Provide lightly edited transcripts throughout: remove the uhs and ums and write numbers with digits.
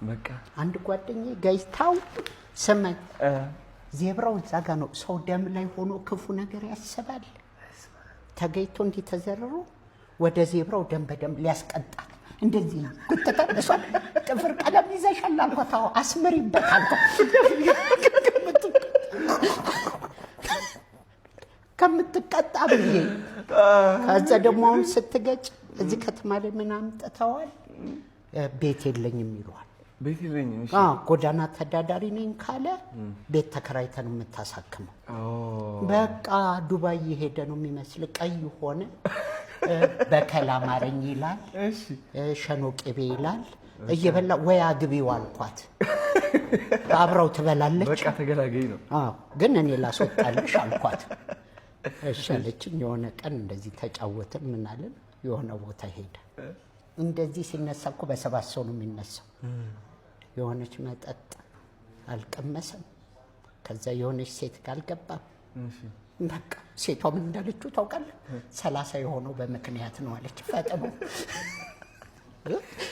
በቃ አንድ ጓደኛዬ ጋይታው ሰማኝ ዜብራው እዛ ጋ ነው ሰው ደም ላይ ሆኖ ክፉ ነገር ያስባል ተገይቶ እንዲህ ተዘረሩ ወደ ዜብራው ደም በደም ሊያስቀጣት እንደዚህ ነው ከተተነሷ ጥፍር ቀለም ይዘሻል አልኳታው አስመሪበታል ከምትቀጣ ብዬ ከዛ ደግሞ አሁን ስትገጭ እዚህ ከተማ ላይ ምን አምጥተዋል ቤት የለኝም ይሏል ቤት የለኝም እሺ ጎዳና ተዳዳሪ ነኝ ካለ ቤት ተከራይተን የምታሳክመው በቃ ዱባይ የሄደ ነው የሚመስል ቀይ ሆነ በከላ ማረኝ ይላል እሺ ሸኖ ቅቤ ይላል እየበላ ወይ አግቢው አልኳት አብረው ትበላለች በቃ ተገላገይ ነው ግን እኔ ላስወጣልሽ አልኳት እሺ አለችኝ የሆነ ቀን እንደዚህ ተጫወትን ምን አለን የሆነ ቦታ ሄደ እንደዚህ ሲነሳኩ በሰባት ሰው ነው የሚነሳው የሆነች መጠጥ አልቀመሰም ከዛ የሆነች ሴት ካልገባም እሺ በቃ ሴቷ ምን እንዳለችው ታውቃለህ 30 የሆነው በመክንያት ነው አለች ፈጠኑ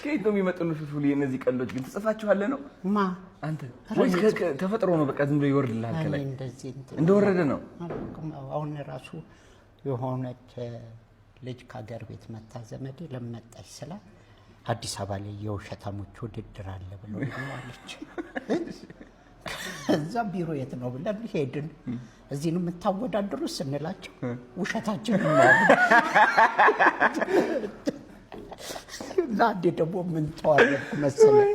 ከየት ነው የሚመጡን ሹፉሊ እነዚህ ቀልዶች ግን ትጽፋችኋለ ነው ማ አንተ ወይስ ተፈጥሮ ነው በቃ ዝም ብሎ ይወርድልሃል ከላይ እንደዚህ እንደወረደ ነው አሁን ራሱ የሆነች ልጅ ከሀገር ቤት መታ ዘመዴ ለመጣች ስላ አዲስ አበባ ላይ የውሸታሞች ውድድር አለ ብለው አለች እዛ ቢሮ የት ነው ብለን ሄድን እዚህ ነው የምታወዳድሩ ስንላቸው ውሸታችን ነው እና ደግሞ ምን ተዋለ መሰለኝ